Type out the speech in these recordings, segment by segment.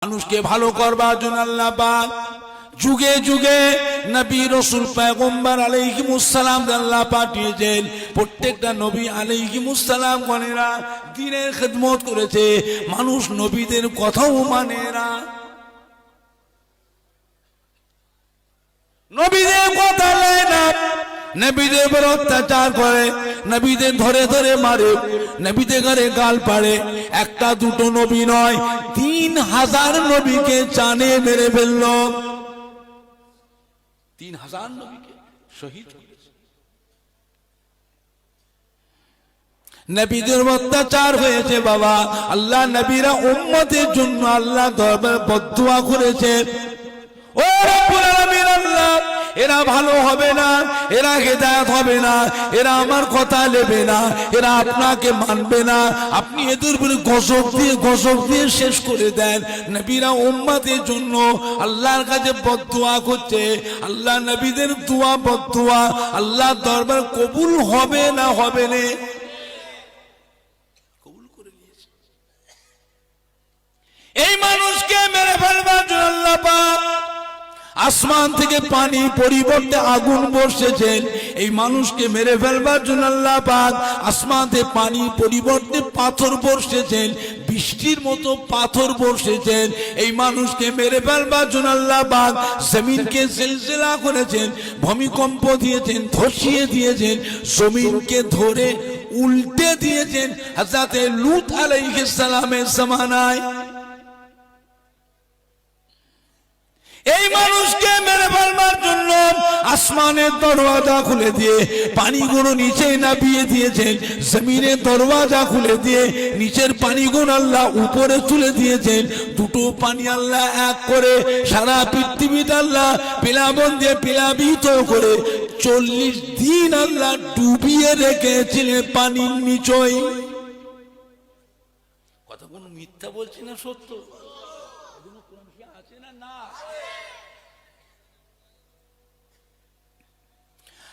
মানুষকে ভালো করবার জন্য আল্লাহ পাক যুগে যুগে নবী রাসূল পয়গম্বর আলাইহিমুস সালাম আল্লাহ পাঠিয়েছেন। প্রত্যেকটা নবী আলাইহিমুস সালাম গণেরা দ্বীনের খিদমত করেছে, মানুষ নবীদের কথাও মানে না, নবীদের কথা নেয় না, নবীদের উপর অত্যাচার করে, নবীদের ধরে ধরে মারে, নবীদের ঘরে গাল পাড়ে। একটা দুটো নবী নয়, 3000 নবীকে জানে মেরে ফেলল, 3000 নবীকে শহীদ করেছে। নবীদের অত্যাচার হয়েছে বাবা। আল্লাহ নবীরা উম্মতের জন্য আল্লাহ দরবারে বদদুয়া করেছে, ও রব্বুল আলামিন আল্লাহ, এরা ভালো হবে না, এরা হেদায়েত হবে না, এরা আমার কথা নেবে না, এরা আপনাকে মানবে না, আপনি এদের উপরে গজব দিয়ে শেষ করে দেন। নবীরা উম্মতের জন্য আল্লাহর কাছে বদদুয়া করছে। আল্লাহ নবীদের দোয়া বদদুয়া আল্লাহর দরবার কবুল হবে না হবে না, কবুল করে নিয়েছে। এই মানুষকে মেরে ফেলবার জন্য আল্লাহ পাক আসমান থেকে পানি পরিবর্তে আগুন বর্ষেছেন। এই মানুষকে মেরে ফেলবার জন্য আল্লাহ পাক আসমান থেকে পানি পরিবর্তে পাথর বর্ষেছেন, বৃষ্টির মতো পাথর বর্ষেছেন। এই মানুষকে মেরে ফেলবার জন্য আল্লাহ পাক জমিনকে জিলজিলা করেছেন, ভূমিকম্প দিয়েছেন, ধসিয়ে দিয়েছেন, জমিনকে ধরে উল্টে দিয়েছেন। হযরত লূত আলাইহিস সালামের জামানায় এই মানুষকে মেরে ফেলবার জন্য আসমানের দরওয়াজা খুলে দিয়ে পানিগুলো নিচে নামিয়ে দিয়েছেন, জমিনের দরওয়াজা খুলে দিয়ে নিচের পানিগুলো আল্লাহ উপরে তুলে দিয়েছেন। দুটো পানি আল্লাহ এক করে সারা পৃথিবীতে আল্লাহ প্লাবন দিয়ে প্লাবিত করে 40 দিন আল্লাহ ডুবিয়ে রেখেছিলেন পানির নিচয়। কথা কোনো মিথ্যা বলছি না, সত্য।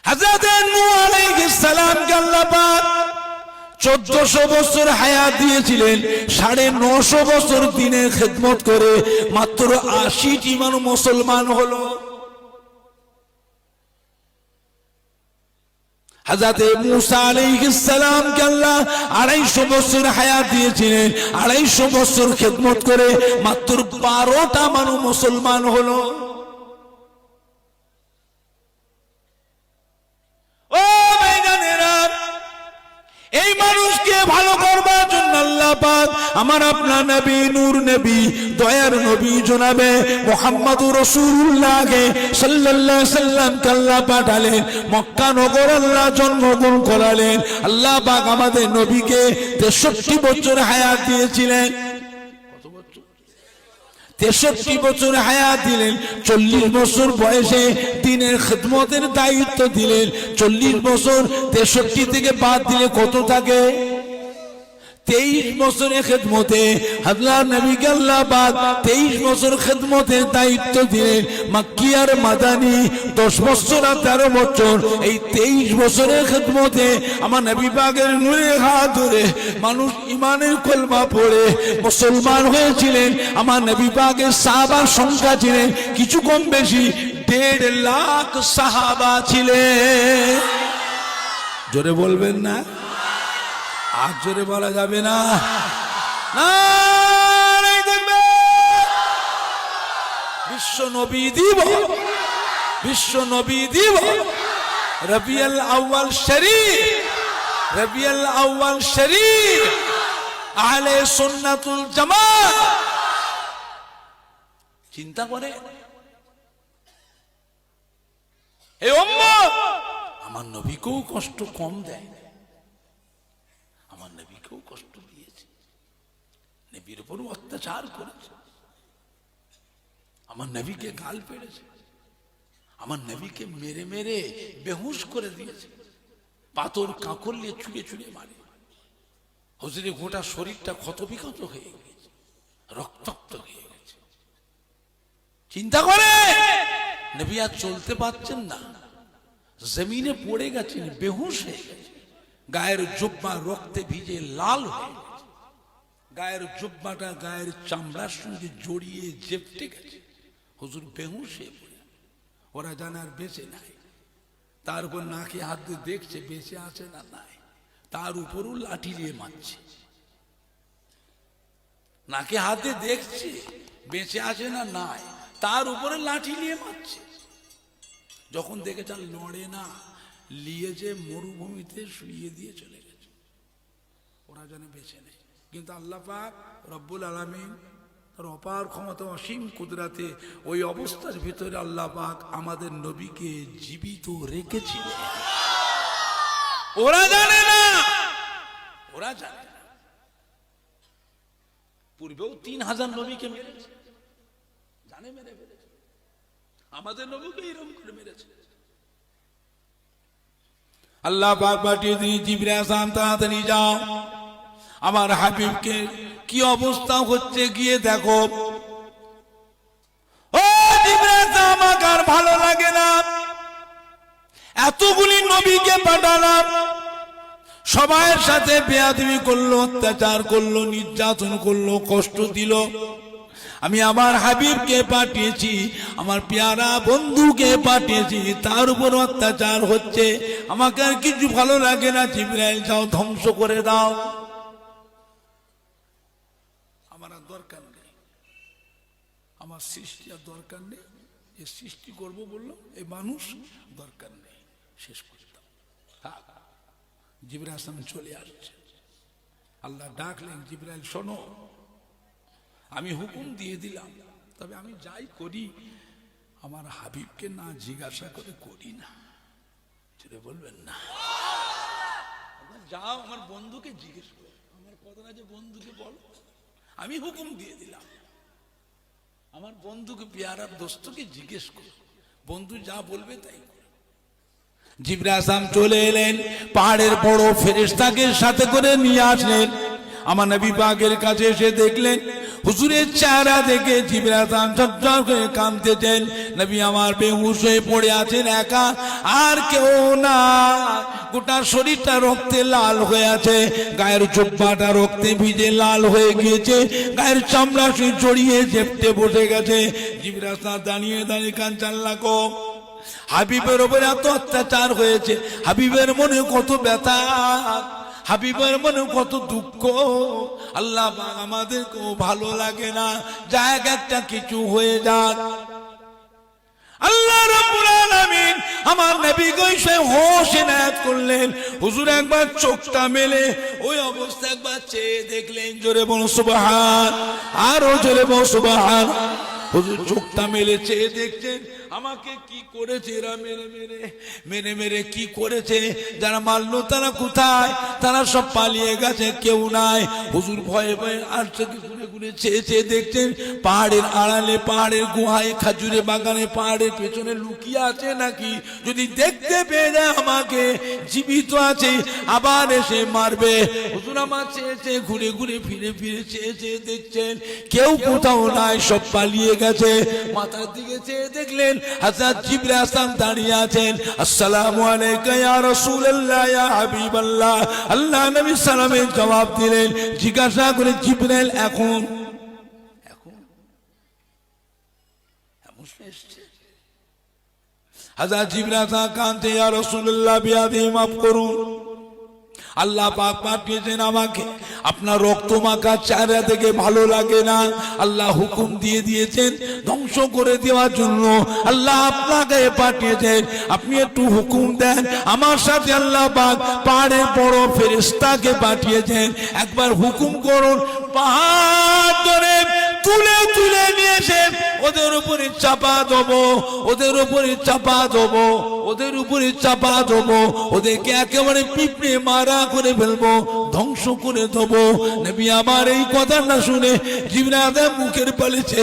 হযরত নূহ আলাইহিস সালামকে আল্লাহ পাক 1400 বছর হায়াত দিয়েছিলেন, 950 বছর দিনের খিদমত করে মাত্র 80টি মানুষ মুসলমান হলো। হযরত মূসা আলাইহিস সালামকে আল্লাহ 250 বছর হায়াত দিয়েছিলেন, 250 বছর খিদমত করে মাত্র 12টা মানুষ মুসলমান হলো। এই মানুষকে ভালো করবার জন্য আল্লাহ পাক আমার আপনার নবী, নূর নবী, দয়ার নবী জনাবে মুহাম্মদুর রাসূলুল্লাহ সাল্লাল্লাহু আলাইহি সাল্লামকে আল্লাহ পাঠালেন। মক্কা নগর আল্লাহ জন্মগ্রহণ করালেন। আল্লাহ পাক আমাদের নবীকে 63 বছর হায়াত দিয়েছিলেন। 63 বছর হায়াত দিলেন। 40 বছর বয়সে দ্বীনের খিদমতের দায়িত্ব দিলেন। 40 বছর 63 থেকে বাদ দিলে কত থাকে? 23 বছরের খিদমতে আল্লাহর নবীকে আল্লাহ পাক 23 বছর খিদমতের দায়িত্ব দিলেন। মক্কি আর মাদানী 10 বছর আর 13 বছর, এই 23 বছরের খিদমতে আমার নবী পাকের নূরের হাত ধরে মানুষ ঈমানের কলমা পড়ে মুসলমান হয়েছিলেন। আমার নবী পাকের সাহাবার সংখ্যা ছিলেন কিছু কম বেশি 1.5 লাখ সাহাবা ছিলেন। জোরে বলবেন না? আর জোরে বলা যাবে না? বিশ্ব নবী দিবস, বিশ্ব নবী দিবস রবিউল আউয়াল শরীফ, রবিউল আউয়াল শরীফ আহলে সুন্নাতুল জামাত। চিন্তা করে এই উম্মত আমার নবীকেও কষ্ট কম দেয়, আমার নবীকেও কষ্ট দিয়েছে, নবীর উপর অত্যাচার করেছে, আমার নবীকে গাল পেড়েছে, আমার নবীকে মেরে মেরে বেহুশ করে দিয়েছে, পাথর কাঁকর নিয়ে ছুঁড়ে ছুঁড়ে মারে। হুজুরের গোটা শরীরটা ক্ষতবিক্ষত হয়ে গেছে, রক্তাক্ত হয়ে গেছে। চিন্তা করে নবী আর চলতে পারছেন না, জমিনে পড়ে গেছেন, বেহুশ হয়ে গেছে, গায়ের জুব্বা রক্তে ভিজে লাল হয়ে গেছে, গায়ের জুব্বাটা গায়ের চামড়ার সঙ্গে জড়িয়ে চেপটে গেছে। হুজুর বেহুশ হয়ে পড়ে, ওরা জানে আর বেঁচে নাই। তার উপর নাকে হাত দিয়ে দেখছে বেঁচে আছে না নাই, তার উপরও লাঠি দিয়ে মারছে। নাকে হাত দিয়ে দেখছে বেঁচে আছে না নাই, তার উপরে লাঠি নিয়ে মারছে। যখন দেখেছে আর লড়ে না, নিয়ে যে মরুভূমিতে শুইয়ে দিয়ে চলে গেছে। ওরা জানে বেঁচে নেই, কিন্তু আল্লাহ পাক রব্বুল আলামিন তার অপার ক্ষমতা অসীম কুদরাতে ওই অবস্থার ভিতরে আল্লাহ পাক আমাদের নবীকে জীবিত রেখেছিলেন। ওরা জানে না, ওরা জানে না। পূর্বেও 3000 নবীকে মেরেছে, জানে মেরে ফেলেছে। আমাদের নবীকে এরকম করে মেরেছে। আল্লাহ পাক পাঠিয়ে দিয়ে জিবরাইল আলাইহিস তাড়াতাড়ি যাও, আমার হাবিবকে কি অবস্থা হচ্ছে গিয়ে দেখো। ও জিবরাইল, আমাকে আর ভালো লাগে না, এতগুলি নবীকে পাঠালাম, সবার সাথে বেয়াদবি করলো, অত্যাচার করলো, নির্যাতন করলো, কষ্ট দিল। আমি আমার হাবিবকে পাঠিয়েছি, আমার পেয়ারা বন্ধুকে পাঠিয়েছি, তার উপর অত্যাচার হচ্ছে, আমাকে আর কিছু ভালো লাগে না। জিবরাইল যাও, ধ্বংস করে দাও। আমার আর দরকার নেই, আমার সৃষ্টি আর দরকার নেই। এ সৃষ্টি করবো বললো, এই মানুষ দরকার নেই, শেষ করে দাও। জিবরাইল আসলাম চলে আসছে। আল্লাহ ডাকলেন, জিবরাইল শোনো, আমি হুকুম দিয়ে দিলাম, তবে আমি যাই করি আমার হাবিবকে না জিজ্ঞাসা করে করি না। সেটা বলবেন না, যাও আমার বন্ধুকে জিজ্ঞেস করো, আমার কথাটা যে বন্ধুকে বলো, আমি হুকুম দিয়ে দিলাম। আমার বন্ধুকে, পেয়ারার দোস্তকে জিজ্ঞেস করো, বন্ধু যা বলবে তাই। জিবরাইল আসলাম চলে এলেন, পাহাড়ের বড় ফেরেশতাকে সাথে করে নিয়ে আসলেন। আমার নবী পাকের কাছে এসে দেখলেন হুজুরের চেহারা দেখে জিবরাইল আসলাম ঝরঝর করে কাঁদতেছেন। নবী আমার বেহুশ হয়ে পড়ে আছেন, একা, আর কেউ না। গোটা শরীরটা রক্তে লাল হয়ে আছে, গায়ের জুব্বাটা রক্তে ভিজে লাল হয়ে গিয়েছে, গায়ের চামড়া জড়িয়ে চেপটে বসে গেছে। জিবরাইল আসলাম দাঁড়িয়ে দাঁড়িয়ে কাঁদছেন, আল্লাহ গো, হাবিবের উপরে এত অত্যাচার হয়েছে, হাবিবের মনে কত ব্যথা, হাবিবের মনে কত দুঃখ। আল্লাহ আমাদেরকেও ভালো লাগে না, যাক একটা কিছু হয়ে যাক। আল্লাহ রাব্বুল আলামিন আমার নবীকে সে হোশ এনায়েত করলেন। হুজুর একবার চোখটা মেলে ওই অবস্থা একবার চেয়ে দেখলেন। জোরে বলো সুবহান, আরো জোরে বলো সুবহান। হুজুর চোখটা মেলে চেয়ে দেখছেন আমাকে কি করেছে এরা, মেরে মেরে মেরে মেরে কি করেছে। যারা মারলো তারা কোথায়? তারা সব পালিয়ে গেছে, কেউ নাই। হুজুর ভয়ে ভয়ে আর চোখে ঘুরে ঘুরে চেয়ে চেয়ে দেখছেন পাহাড়ের আড়ালে, পাহাড়ের গুহায়, খাজুরে বাগানে, পাহাড়ের পেছনে লুকিয়ে আছে নাকি। যদি দেখতে পেয়ে যায় আমাকে জীবিত আছে, আবার এসে মারবে। হুজুর আমার চেয়ে চেয়ে ঘুরে ঘুরে ফিরে ফিরে চেয়ে চেয়ে দেখছেন কেউ কোথাও নাই, সব পালিয়ে গেছে। মাথার দিকে চেয়ে দেখলেন হযরত জিবরাইল আসলাম দাঁড়িয়ে আছেন। আসসালামু আলাইকা ইয়া রাসূলুল্লাহ ইয়া হাবিবাল্লাহ। আল্লাহ নবী সালামের জবাব দিলেন। জিজ্ঞাসা করে জিবরাইল এখন এসেছে। হযরত জিবরাইল আসলাম কাঁদতে, ইয়া রাসূলুল্লাহ বিয়াদি মাফ করুন, আল্লাহ পাক পাঠিয়েছেন আমাকে, আপনার রক্ত মাখা চেহারা থেকে ভালো লাগে না, আল্লাহ হুকুম দিয়ে দিয়েছেন ধ্বংস করে দেওয়ার জন্য। আল্লাহ আপনাকে পাঠিয়েছেন, আপনি একটু হুকুম দেন। আমার সাথে আল্লাহ পাক পাহাড়ের বড় ফেরেশতাকে পাঠিয়েছেন, একবার হুকুম করুন, পাহাড় ধরে তুলে তুলে নিয়েছেন, ওদের উপরে চাপা দেবো, ওদের উপরে চাপা দেবো, ওদের উপরে চাপা দেবো, ওদেরকে একেবারে পিঁপড়ে মারা করে ফেলবো, ধ্বংস করে দেবো। নবী আমার এই কথাটা শুনে জিবরাইল মুখের পালিছে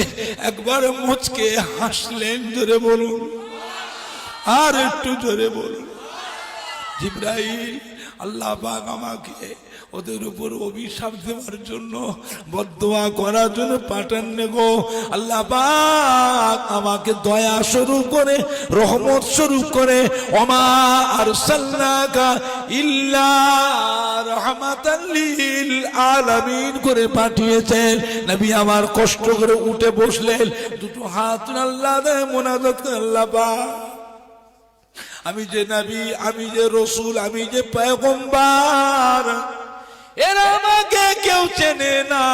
একবার মুচকে হাসলেন। জোরে বলুন, আর একটু জোরে বলুন। জিবরাইল আল্লাহ পাক আমাকে ওদের উপর অভিশাপ দেওয়ার জন্য, বদদোয়া করার জন্য পাঠান গো। আল্লাহ পাক আমাকে দয়া স্বরূপ করে, রহমত স্বরূপ করে, ওমা আরসালনাকা ইল্লা রাহমাতাল লিল আলামিন করে পাঠিয়েছেন। নবী আমার কষ্ট করে উঠে বসলেন, দুটো হাত আল্লাহ দে মুনাজাত করে, আল্লাহ পাক আমি যে নবী, আমি যে রসুল, আমি যে পয়গম্বর, এরা আমাকে কেউ চেনে না,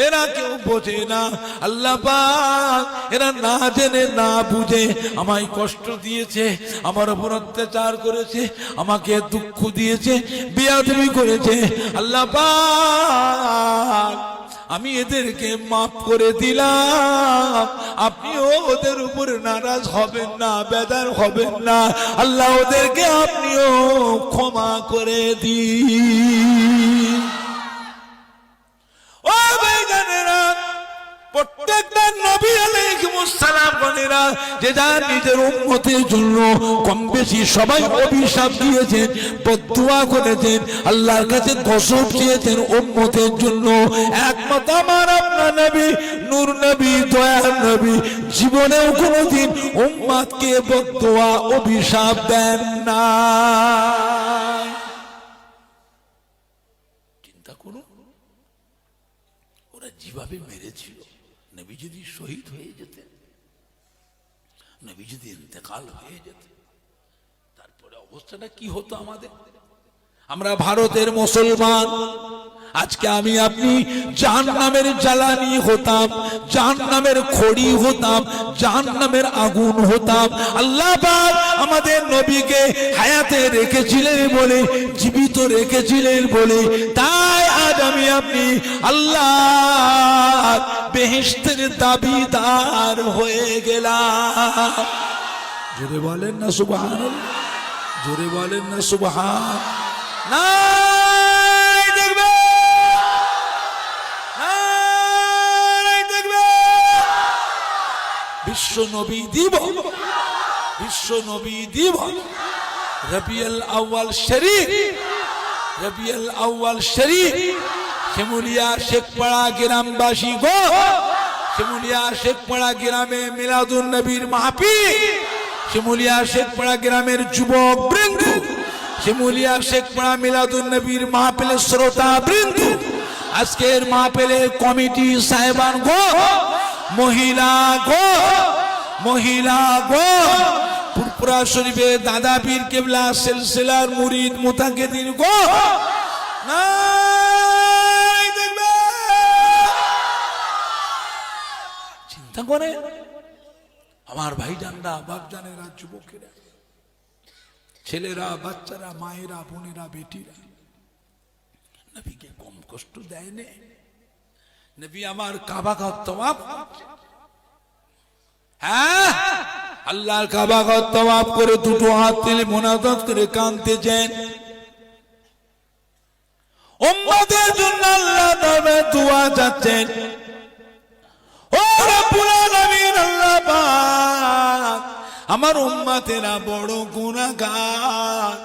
এরা কেউ বোঝে না। আল্লাহ পাক এরা না জেনে না বুঝে আমায় কষ্ট দিয়েছে, আমার উপর অত্যাচার করেছে, আমাকে দুঃখ দিয়েছে, বেয়াদবি করেছে। আল্লাহ পাক আমি এদেরকে মাফ করে দিলাম, আপনিও ওদের উপর নারাজ হবেন না, বেজার হবেন না। আল্লাহ ওদেরকে আপনিও ক্ষমা করে দিন। ও ভাইজানেরা, প্রত্যেকটা নবী আলাইহিস সালাম গণেরা যে যার নিজের উম্মতের জন্য কম বেশি সবাই অভিশাপ দিয়েছেন, বদদুয়া করেছেন, আল্লাহর কাছে গজব চেয়েছেন উম্মতের জন্য। একমাত্র আমার আপনার নবী, নূর নবী, দয়ার নবী জীবনেও কোনোদিন উম্মতকে বদদুয়া অভিশাপ দেন না। চিন্তা করুন, ওরা যেভাবে মেরেছিল, নবী যদি শহীদ হয়ে যেতেন, নবী যদি ইন্তেকাল হয়ে যেতেন, তারপরে অবস্থাটা কি হতো আমাদের? আমরা ভারতের মুসলমান, আজকে আমি আপনি জাহান্নামের জ্বালানি হতাম, জাহান্নামের খড়ি হতাম, জাহান্নামের আগুন হতাম। আল্লাহ পাক আমাদের নবীকে হায়াতে রেখেছিলেন বলে, জীবিত রেখেছিলেন বলে, তাই আজ আমি আপনি আল্লাহ বেহেশতের দাবিদার হয়ে গেলাম। জোরে বলেন না সুবহানাল্লাহ, জোরে বলেন না সুবহান। না বিশ্ব নবী দিবস, বিশ্ব নবী দিবস রবিউল আউয়াল শরীফ, রবিউল আউয়াল শরীফ। শিমুলিয়া শেখপাড়া গ্রামবাসী গো, শিমুলিয়া শেখপাড়া গ্রামে মিলাদুন নবীর মাহফিল, শিমুলিয়া শেখপাড়া গ্রামের যুবক বৃন্দ, শিমুলিয়া শেখপাড়া মিলাদুন নবীর মাহফিলের শ্রোতা বৃন্দ, আজকের মাহফিলের কমিটি সাহেবান গো, মহিলা গো, মহিলা গো, পুরপুরা শরীফে দাদা পীর কেবলা সিলসিলার মুরিদ মুতাকিদিন গো, চিন্তা করে আমার ভাইজানরা, বাপজানেরা, যুবকেরা, ছেলেরা, বাচ্চারা, মায়েরা, বোনেরা, বেটিরা নবীকে কম কষ্ট দেয় না। নবী আমার কাবা ঘর তওয়াফ, হ্যাঁ আল্লাহর কাবা ঘর তওয়াফ করে দুটো হাত তুলে মুনাজাত করে কাঁদতেছেন, উম্মতের জন্য আল্লাহ দরবারে দোয়া যাচ্ছেন। ও রব্বুল আলামিন, আল্লাহ পাক আমার উম্মতেরা বড় গুনাহগার,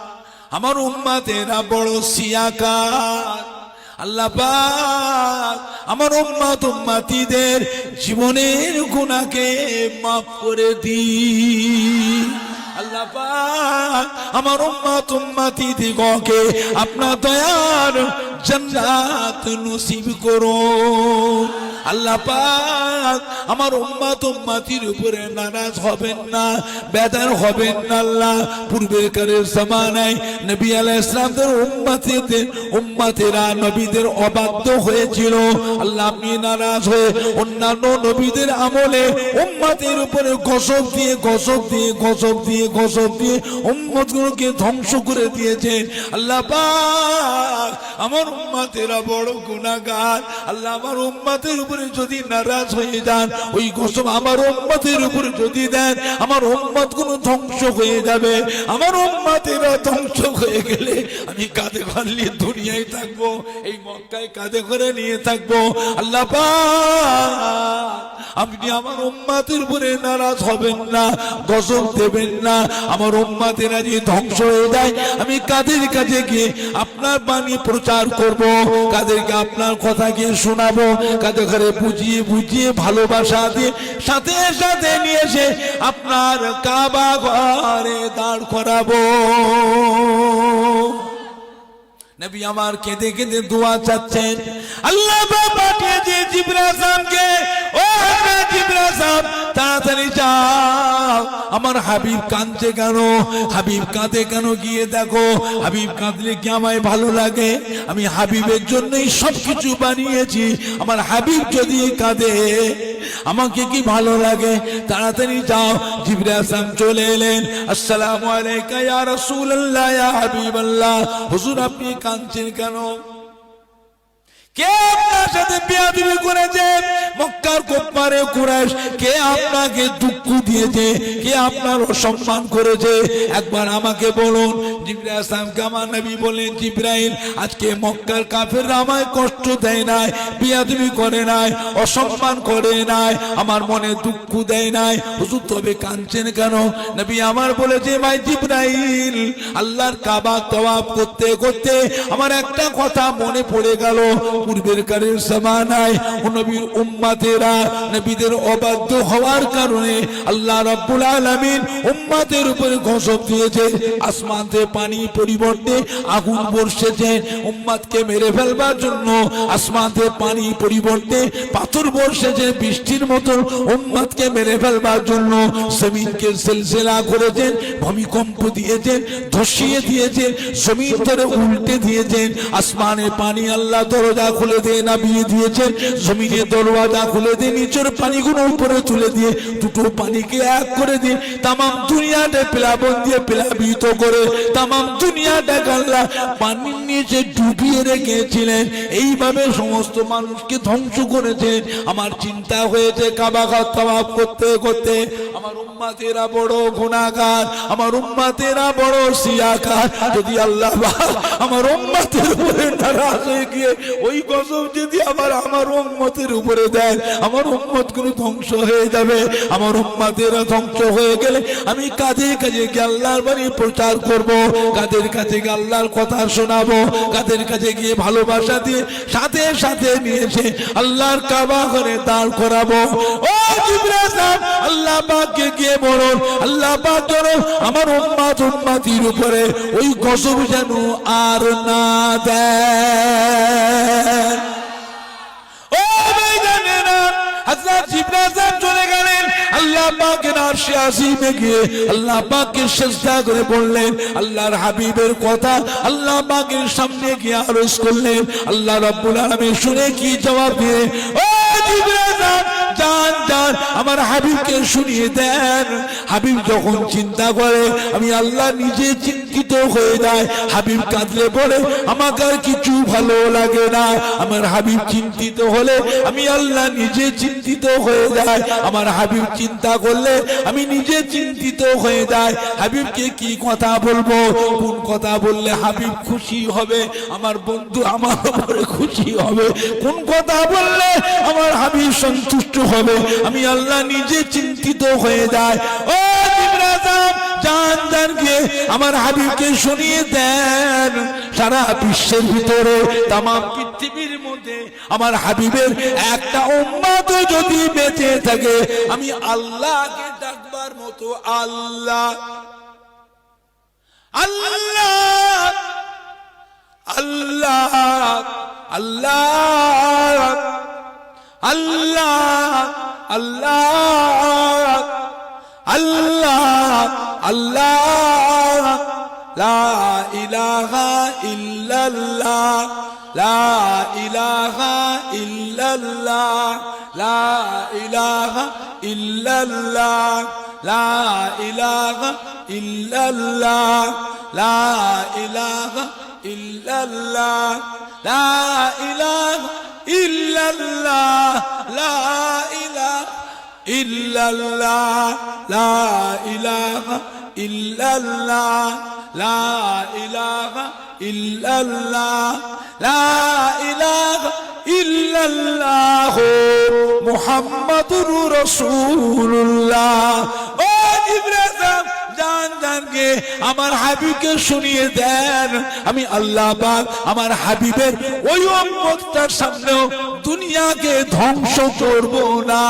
আমার উম্মতেরা বড় সিয়াকার। আল্লাহ পাক আমার উম্মত উম্মতিদের জীবনের গুনাহকে মাফ করে দিন। আল্লাহ পাক আমার উম্মত উম্মতিদিগকে আপনার দয়ার জান্নাত নসিব করুন। আল্লাহ পাক আমার উম্মত উম্মতির উপরে নারাজ হবেন না, বেজার হবেন না। আল্লাহ পূর্বেকারের জামানায় নবী আলাইহিস সালামের উম্মতেরা নবীদের অবাধ্য হয়েছিল। আল্লাহ আপনি নারাজ হয়ে অন্যান্য নবীদের আমলে উম্মতের উপরে গজব দিয়ে গজব দিয়ে গজব দিয়ে গজব দিয়ে উম্মতগুলোকে ধ্বংস করে দিয়েছেন। আল্লাহ পাক আমার উম্মতেরা বড় গুনাহগার। আল্লাহ আমার উম্মতের উপরে যদি নারাজ হয়ে যান, ওই গজব আমার উম্মতের উপরে যদি দেন, আমার উম্মত গুলো ধ্বংস হয়ে যাবে। আমার উম্মতেরা ধ্বংস হয়ে গেলে আমি কাঁধে ঘর নিয়ে দুনিয়ায় থাকবো, এই মক্কায় কাঁধে করে নিয়ে থাকবো। আল্লাহ পাক আপনি আমার উম্মতের উপরে নারাজ হবেন না, গজব দেবেন না। আমার উম্মতেরা যে ধ্বংস হয়ে যায়, আমি কাদের কাছে গিয়ে আপনার বাণী প্রচার করব, কাদেরকে আপনার কথা গিয়ে শোনাবো, কাদের ঘরে বুঝিয়ে বুঝিয়ে ভালোবাসা দিয়ে সাথে সাথে নিয়ে এসে আপনার কাবা ঘরে দাঁড় করাবো। নবী আমার কেঁদে কেঁদে দোয়া চাচ্ছেন, আল্লাহ পাঠিয়েছে জিবরাইল আলাইহিসসালামকে, ও জিবরাইল আলাইহিসসালাম তাড়াতাড়ি যাও, আমার হাবিব কাঁদছে কেন, হাবিব কাঁদে কেন, গিয়ে দেখো। হাবিব কাঁদলে কি আমায় ভালো লাগে? আমি হাবিবের জন্যই সবকিছু বানিয়েছি, আমার হাবিব যদি কাঁদে আমাকে কি ভালো লাগে? তাড়াতাড়ি যাও। জিবরাইল আলাইহিসসালাম চলে এলেন, আসসালামু আলাইকা ইয়া রাসূলুল্লাহ ইয়া হাবিবাল্লাহ। হুজুর আপনি কাঁদছেন কেন? কে আপনার সাথে বেয়াদবি করেছে? মক্কার কুফারে কুরাইশ কে আপনাকে দুঃখ দিয়েছে? কে আপনার অসম্মান করেছে? একবার আমাকে বলুন। জিবরাইল আলাইহিসসালামকে আমার নবী বলেন, জিবরাইল আজকে মক্কার কাফেররা আমায় কষ্ট দেয় নাই, বেয়াদবি করে নাই, অসম্মান করে নাই, আমার মনে দুঃখ দেয় নাই। হুজুর তবে কাঁদছেন কেন? নবী আমার বলেছে, ভাই জিবরাইল আল্লাহর কাবা তওয়াফ করতে করতে আমার একটা কথা মনে পড়ে গেল। পূর্বের কালের জামানায় নবীর উম্মতেরা নবীদের অবাধ্য হওয়ার কারণে আল্লাহ রাব্বুল আলামিন উম্মতের উপরে গজব দিয়েছে। আসমান থেকে পানি পরিবর্তে আগুন বর্ষেছে উম্মতকে মেরে ফেলবার জন্য, আসমান থেকে পানি পরিবর্তে পাথর বর্ষেছে বৃষ্টির মতো উম্মতকে মেরে ফেলবার জন্য। জমিনকে সিলসিলা করেছেন, ভূমিকম্প দিয়েছেন, ধসিয়ে দিয়েছেন, জমিন ধরে উল্টে দিয়েছেন। আসমানে পানি আল্লাহ দরজা খুলে দিয়ে নামিয়ে দিয়েছেন, জমিনে দরওয়াজা খুলে দিয়ে নিচের পানিগুলো উপরে তুলে দিয়ে দুটো পানিকে এক করে দিয়ে তামাম দুনিয়াটা প্লাবন দিয়ে প্লাবিত করে তামাম দুনিয়াটাকে আল্লাহ পানির নিচে ডুবিয়ে রেখেছিলেন। এইভাবে সমস্ত মানুষকে ধ্বংস করেছেন। আমার চিন্তা হয়েছে কাবা ঘর তাওয়াফ করতে করতে আমার উম্মতেরা বড় গুনাহগার, আমার উম্মতেরা বড় সিয়াকার। যদি আল্লাহ আমার উম্মতের উপরে নারাজ হয়ে গিয়ে ওই গজব যদি আমার উম্মতের উপরে দেন, আমার উম্মত গুলো ধ্বংস হয়ে যাবে। আমার উম্মতেরা ধ্বংস হয়ে গেলে আমি কাজে কাজে গিয়ে আল্লাহর বাণী প্রচার করব, কাদের কাছে গিয়ে আল্লাহর কথা শোনাবো, কাদের কাছে গিয়ে ভালোবাসা দিয়ে সাথে সাথে নিয়ে এসে আল্লাহর কাবা ঘরে দাঁড় করাবো। ও জিবরাইল আলাইহিসসালাম আল্লাহ পাককে গিয়ে বলুন, আল্লাহ পাক যেন আমার উম্মতির উপরে ওই গজব যেন আর না দেন। ও ভাইজানেরা, হযরত জিবরাইল আলাইহিসসালাম চলে গেলেন আল্লাহ পাকের আরশে আজিমে গিয়ে আল্লাহ পাককে সিজদা করে বললেন, আল্লাহর হাবিবের কথা আল্লাহ পাকের সামনে গিয়ে আরজ করলেন। আল্লাহ রাব্বুল আলামিন শুনে কি জবাব দিয়ে, ও জিবরাইল যান যান আমার হাবিবকে শুনিয়ে দেন। হাবিব যখন চিন্তা করে আমি আল্লাহ নিজে চিন্তিত হয়ে যায়। হাবিব কাঁদলে পরে আমাকে আর কিছু ভালো লাগে না। আমার হাবিব চিন্তিত হলে আমি আল্লাহ নিজে চিন্তিত হয়ে যায়। আমার হাবিব চিন্তা করলে আমি নিজে চিন্তিত হয়ে যায়। হাবিবকে কি কথা বলবো, কোন কথা বললে হাবিব খুশি হবে, আমার বন্ধু আমার উপরে খুশি হবে, কোন কথা বললে আমার হাবিব সন্তুষ্ট হবে, আমি আল্লাহ নিজে চিন্তিত হয়ে যায়। ও জিবরাইল আলাইহিসসালাম জান জান গিয়ে আমার হাবিবকে শুনিয়ে দেন। সারা বিশ্বের ভিতরে তামাম পৃথিবীর মধ্যে আমার হাবিবের একটা উম্মত যদি বেঁচে থাকে, আমি আল্লাহকে ডাকবার মতো আল্লাহ আল্লাহ আল্লাহ আল্লাহ আল্লাহ আল্লাহ আল্লাহ আল্লাহ লা ইলাহা ইল্লাল্লাহ লা ইলাহা ইল্লাল্লাহ লা ইলাহা ইল্লাল্লাহ লা ইলাহা ইল্লাল্লাহ লা ইলাহা ইল্লাল্লাহ লা ইলাহা ইল্লাল্লাহ লা ইলাহা ইল্লাল্লাহ লা ইলাহা ইল্লাল্লাহ লা ইলাহা ইল্লাল্লাহ লা ইলাহা ইল্লাল্লাহ মুহাম্মাদুর রাসূলুল্লাহ। ও জিবরাইল জান জানকে আমার হাবিবকে শুনিয়ে দেন, আমি আল্লাহ পাক আমার হাবিবের ওই উম্মতটার সামনেও দুনিয়াকে ধ্বংস করব না।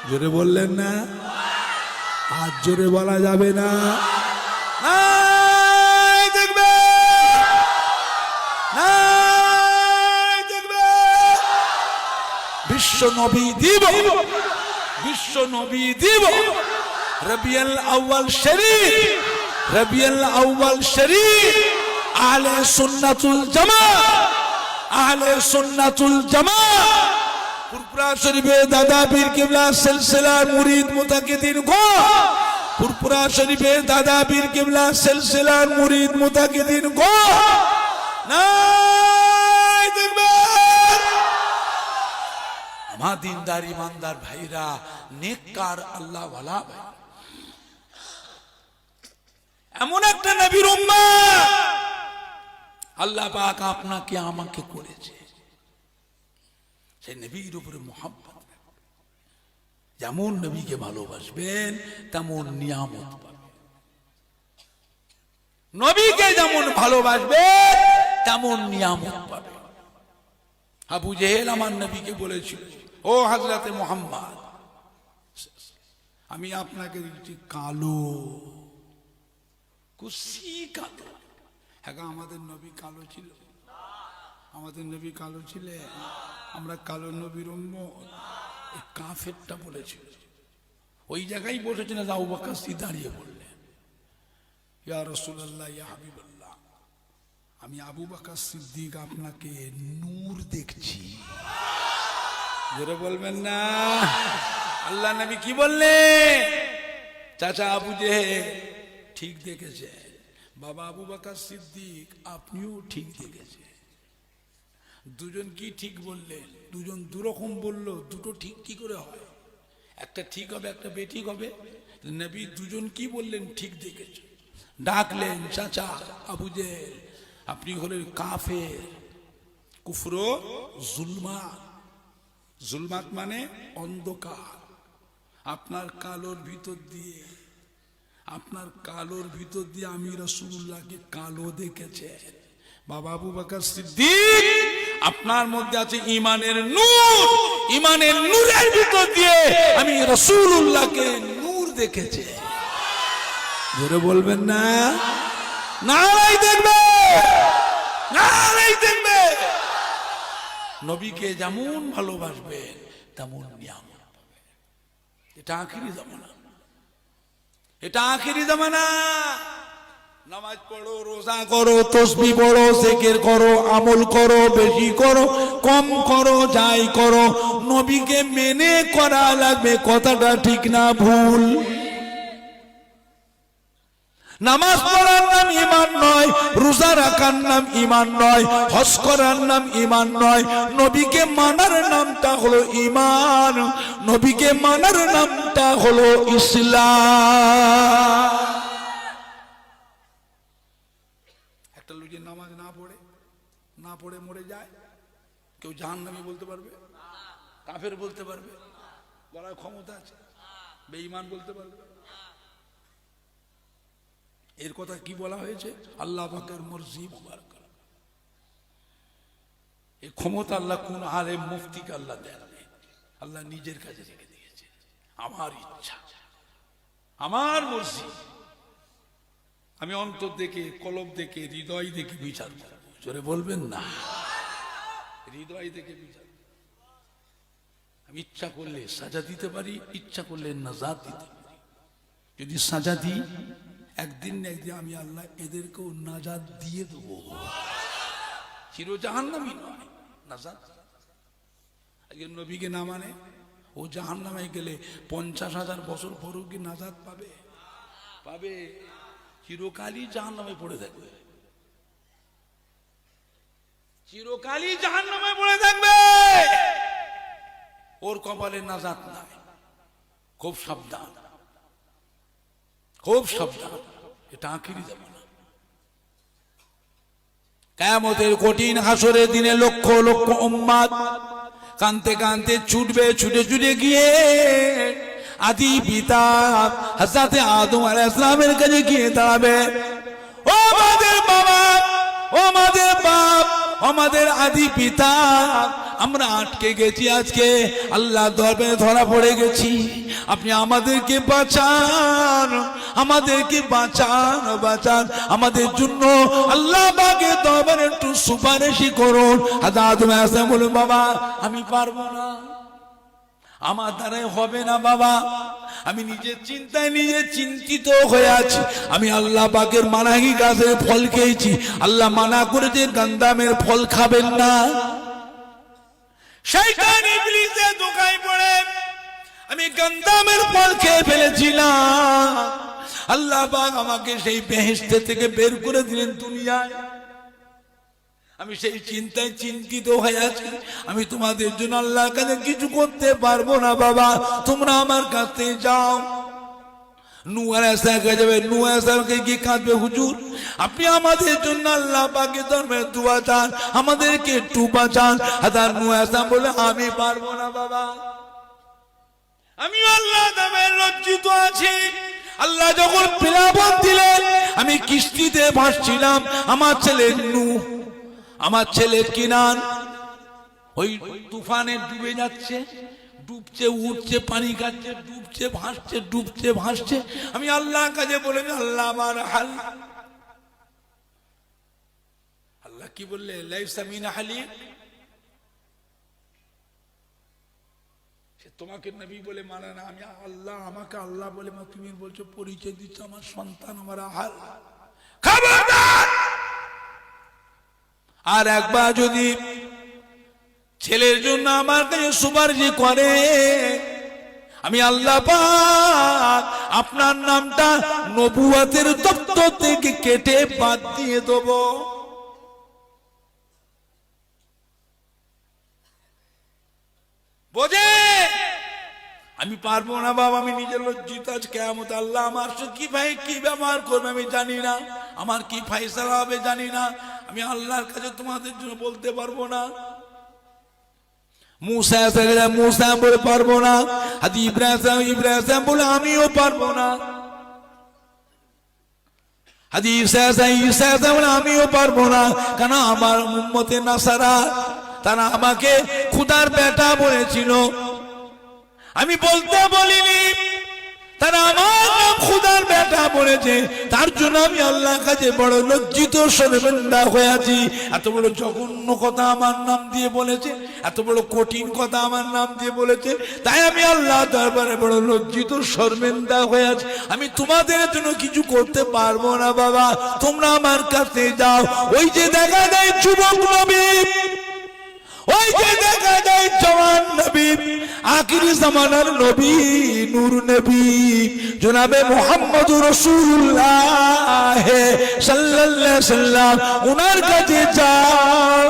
জোরে বললেন না? আজ জোরে বলা যাবে না। দেখবে দেখবে বিশ্ব নবী দিব, বিশ্ব নবী দিব রবিউল আউয়াল শরীফ, রবিউল আউয়াল শরীফ আহলে সুন্নাতুল জামাত, আহলে সুন্নাতুল জামাত পুরপুরা শরীফে দাদা পীর কিবলা সিলসিলার মুরিদ মুতাকিদিন গো, পুরপুরা শরীফে দাদা পীর কিবলা সিলসিলার মুরিদ মুতাকিদিন গো। নাই দেখবে আমার দিনদার ইমানদার ভাইরা, নেককার আল্লাহ ওয়ালা ভাই, এমন একটা নবীর উম্মত আল্লাহ পাক আপনাকে আমাকে করেছে, সেই নবীর উপরে মুহাব্বত, যেমন নবীকে ভালোবাসবেন তেমন নিয়ামত পাবেন। নবীকে যেমন ভালোবাসবেন তেমন নিয়ামত পাবেন। আবু জেহেল আমার নবীকে বলেছিল, ও হযরতে মুহাম্মদ, আমি আপনাকে দেখছি কালো, কুসি কালো। হ্যাঁ, আমাদের নবী কালো ছিল, আমাদের নবী কালো ছিলেন, আমরা কালো নবীর উম্মত। এই কাফেরটা বলেছিল, ওই জায়গায় বসেছিলেন, আবু বকর সিদ্দিক দাঁড়িয়ে বললেন, ইয়া রাসূলুল্লাহ, ইয়া হাবিবাল্লাহ, আমি আবু বকর সিদ্দিক আপনাকে নূর দেখছি। জোরে বলবেন না? আল্লাহ নবী কি বললেন? চাচা আবু জেহেল ঠিক দেখেছে, বাবা আবু বকর সিদ্দিক আপনিও ঠিক দেখেছে। দুজন কি ঠিক বললেন? দুজন দুরকম বললো, দুটো ঠিক কি করে হয়? একটা ঠিক হবে, একটা বেঠিক হবে। নবী দুজন কি বললেন? ঠিক দেখেছে। ডাকলেন, চাচা আবু জেহেল, আপনি হলেন কাফের, কুফর জুলমাত, জুলমাত মানে অন্ধকার। আপনার কালোর ভিতর দিয়ে, আপনার কালোর ভিতর দিয়ে আমি রাসূলুল্লাহকে কালো দেখেছেন। বাবা আবু বকর সিদ্দিক, আপনার মধ্যে আছে ইমানের নূর, ইমানের নূরের ভিতর দিয়ে আমি রাসূলুল্লাহকে নূর দেখেছি। জোরে বলবেন না? নারাই দেখবে, নারাই দেখবে। নবীকে যেমন ভালোবাসবেন তেমন নিয়ামত পাবেন। এটা আখিরি জামানা, এটা আখিরি জামানা। নামাজ পড়ো, রোজা করো, তাসবিহ পড়ো, জিকির করো, আমল করো, বেশি করো, কম করো, যাই করো, নবীকে মেনে করা লাগবে। কথাটা ঠিক না ভুল? নামাজ পড়ার নাম ঈমান নয়, রোজা রাখার নাম ঈমান নয়, হজ করার নাম ঈমান নয়। নবীকে মানার নামটা হলো ঈমান, নবীকে মানার নামটা হলো ইসলাম। একটা লোক যে নামাজ না পড়ে মরে যায়, কেউ জাহান্নামী বলতে পারবে? কাফের বলতে পারবে? বলার ক্ষমতা আছে? বেঈমান বলতে পারবে? এর কথা কি বলা হয়েছে? আল্লাহ পাকের মর্জি মুবারক। এই ক্ষমতা আল্লাহ কোন আলেম মুফতিকে আল্লাহ দেন, আল্লাহ নিজের কাছে রেখে দিয়েছে। আমার ইচ্ছা, আমার মর্জি, আমি অন্তর দেখে, কলব দেখে, হৃদয় দেখে বিচার করব। জোরে বলবেন না? হৃদয় দেখে বিচার। আমি ইচ্ছা করলে সাজা দিতে পারি, ইচ্ছা করলে নাজাত দিতে পারি। যদি সাজা দিই, একদিন না একদিন আমি আল্লাহ এদেরকেও নাজাত দিয়ে দেবো। চির জাহান্নামী নয়, নাজাত। একজন নবীকে না মানে ও জাহান্নামে গেলে 50,000 বছর পরেও কি নাজাত পাবে? পাবে। চিরকালই জাহান্নামে পড়ে থাকবে, চিরকালই জাহান্নামে পড়ে থাকবে। ওর কপালে নাজাত নাই। খুব সাবধান, খুব সাবধান। এটা আখিরি জামানা। কিয়ামতের কঠিন হাসরের দিনে লক্ষ লক্ষ উম্মত কানতে কানতে ছুটবে, ছুটে ছুটে গিয়ে আদি পিতা হযরত আদম আলাইহিস সালামের কাছে গিয়ে দাঁড়াবে। ও আমাদের বাবা, ও আমাদের বাপ, আমাদের আদি পিতা, আমরা আটকে গেছি, আজকে আল্লাহ দরবারে ধরা পড়ে গেছি, আপনি আমাদেরকে বাঁচান, আমাদেরকে বাঁচান, বাঁচান আমাদের জন্য আল্লাহ পাকের দরবারে একটু সুপারিশ করুন। আদম আলাইহিস সালাম বলেন, বাবা আমি পারবো না, আমার দ্বারাই হবে না বাবা, আমি নিজের চিন্তায় নিজে চিন্তিত হয়ে আছি, আমি আল্লাহ পাকের মানাহি গাছের ফল খেয়েছি, আল্লাহ মানা করেছে গন্ধামের ফল খাবেন না। শয়তান ইবলিসের ধোঁকায় পড়ে আমি গন্ধামের ফল খেয়ে ফেলেছিলাম, আল্লাহ পাক আমাকে সেই বেহেশত থেকে বের করে দিলেন দুনিয়ায়, আমি সেই চিন্তায় চিন্তিত হয়ে আছি, আমি তোমাদের জন্য আল্লাহর কাছে কিছু করতে পারবো না বাবা, তোমরা আমার কাছে যাও। নূহ আলাইহিস সালাম যাবে, নূহ আলাইহিস সালামকে গিয়ে কাঁদবে, হুজুর আপনি আমাদের জন্য আল্লাহ পাকের দরবারে দোয়া চান, আমাদেরকে একটু বাঁচান। হাজার নূহ আলাইহিস সালাম বলে, আমি পারবো না বাবা, আমি আল্লাহ দরবারে লজ্জিত আছি। আল্লাহ যখন প্লাবন দিলেন, আমি কিস্তিতে ভাসছিলাম, আমার ছেলে নূহ, আমার ছেলে কিনান ওই তুফানে ডুবে যাচ্ছে, ডুবছে উঠছে, পানি খাচ্ছে, ডুবছে ভাসছে, ডুবছে ভাসছে, আমি আল্লাহর কাছে বলে, আল্লাহ আমার হাল, আল্লাহ কি বললে, লাইসা মিন আহলি, সে তোমাকে নবী বলে মানে না, আমি আল্লাহ, আমাকে আল্লাহ বলে তুমি বলছো, পরিচয় দিচ্ছ আমার সন্তান, আমার হাল, খবরদার। আর একবার যদি ছেলের জন্য আমার কাছে সুপারিশ করে, আমি আল্লাহ পাক আপনার নামটা নবুয়তের দপ্তর থেকে কেটে বাদ দিয়ে দেব। বোঝে আমি পারবো না বাবা, আমি নিজের লজ্জিত আজ কিয়ামত, আল্লাহ আমার সাথে কি ভাই কি ব্যবহার করবে আমি জানি না, আমার কি ফয়সালা হবে জানি না, আমি আল্লাহর কাছে তোমাদের জন্য বলতে পারবো না। মুসা মুসা বলে পারবো না, হাজি ইব্রাহিম বলে আমিও পারবো না, হাজি ঈসা বলে আমিও পারবো না, কেন আমার উম্মতে নাসারা তারা আমাকে খুদার বেটা বলেছিল, আমি বলতে বলিনি, তারা আমার নাম খুদার বেটা বলেছে, তার জন্য আমি আল্লাহর কাছে বড় লজ্জিত শর্মিন্দা হয়ে আছি। এত বড় জঘন্য কথা আমার নাম দিয়ে বলেছে, এত বড় কঠিন কথা আমার নাম দিয়ে বলেছে, তাই আমি আল্লাহ দরবারে বড় লজ্জিত শর্মিন্দা হয়ে আছি, আমি তোমাদের জন্য কিছু করতে পারবো না বাবা, তোমরা আমার কাছে যাও। ওই যে দেখা যায় যুবক নবী, ওই যে দেখা যায় জওয়ান নবী, আখিরি জামানার নবী, নূর নবী জনাবে মুহাম্মদুর রাসূলুল্লাহ সাল্লাল্লাহু আলাইহি সাল্লাম, ওনার কাছে যাও,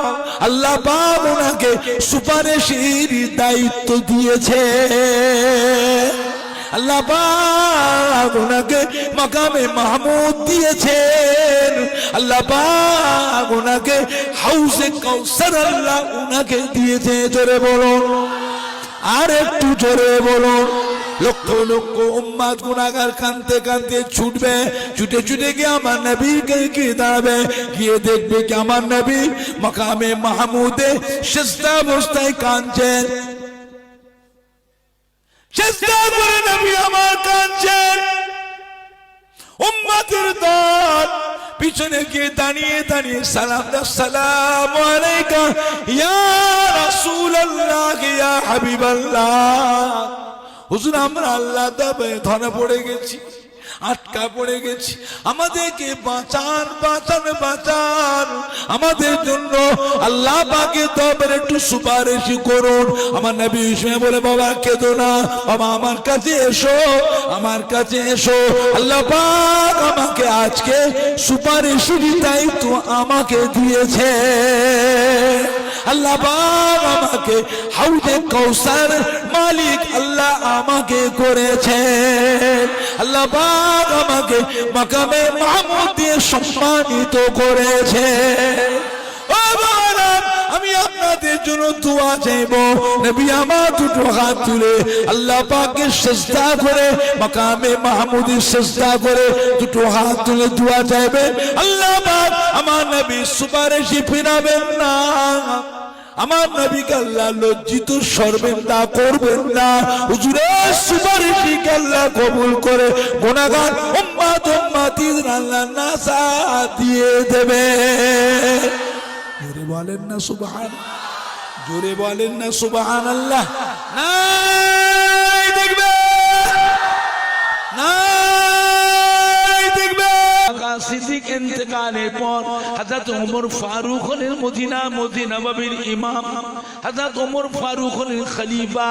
আল্লাহ পাক ওনাকে সুপারিশের দায়িত্ব দিয়েছে, আল্লাহ পাক ওনাকে মাকামে মাহমুদ দিয়েছেন, আল্লাহ পাক ওনাকে হাউজে কাউসার আল্লাহ ওনাকে দিয়েছে। জোরে বলুন, আর একটু জোরে বলুন। লক্ষ লক্ষ উম্মত গুনাহগার কাঁদতে কাঁদতে ছুটবে, ছুটে ছুটে গিয়ে আমার নবীর কাছে দাঁড়াবে, গিয়ে দেখবে কি আমার নবী মাকামে মাহমুদে সিজদা অবস্থায় কাঁদছেন, সিজদা করে নবী আমার কাঁদছেন, উম্মতের দল পিছনে গিয়ে দাঁড়িয়ে দাঁড়িয়ে সালাম দাও, আসসালামু আলাইকা ইয়া রাসূলুল্লাহ ইয়া হাবিবাল্লাহ। হুজুর আমরা আল্লাহ দরবারে ধরা পড়ে গেছি, আটকা পড়ে গেছি, আমাদেরকে বাঁচান বাঁচান বাঁচান, আমাদের জন্য আল্লাহ পাকের দরবারে একটু সুপারিশ করুন। আমার নবী ইসমাঈল বলে, বাবা কেঁদো না, বাবা আমার কাছে এসো, আমার কাছে এসো, আল্লাহ পাক আমাকে আজকে সুপারিশের দায়িত্ব আমাকে দিয়েছে, আল্লাহ পাক আমাকে হাউজে কাউসার মালিক আল্লাহ আমাকে করেছে, আল্লাহ পাক আমাকে মাকামে মাহমুদ দিয়ে সম্মানিত করেছে। আপনাদের জন্য দোয়া চাইব। নবী আমার দুটো হাত তুলে আল্লাহ পাকের সিজদা করে মাকামে মাহমুদে সিজদা করে দুটো হাত তুলে দোয়া চাইবেন। আল্লাহ পাক আমার নবী সুপারিশে ফিরাবেন না, আমার নবীকে আল্লাহ লজ্জিত সরবেন না, করবেন না। হুজুরের সুপারিশকে আল্লাহ কবুল করে গুনাহগার উম্মত উম্মতির আল্লাহ নাজাত দিয়ে দেবে। জোরে বলেন না সুবহান, জোরে বলেন না সুবহানাল্লাহ। নাই দেখবে, নাই দেখবে। সিদ্দিক ইন্তেকালের পর হযরত ওমর ফারুক হলেন মদিনা নববীর ইমাম। হযরত ওমর ফারুক হলেন খলিফা।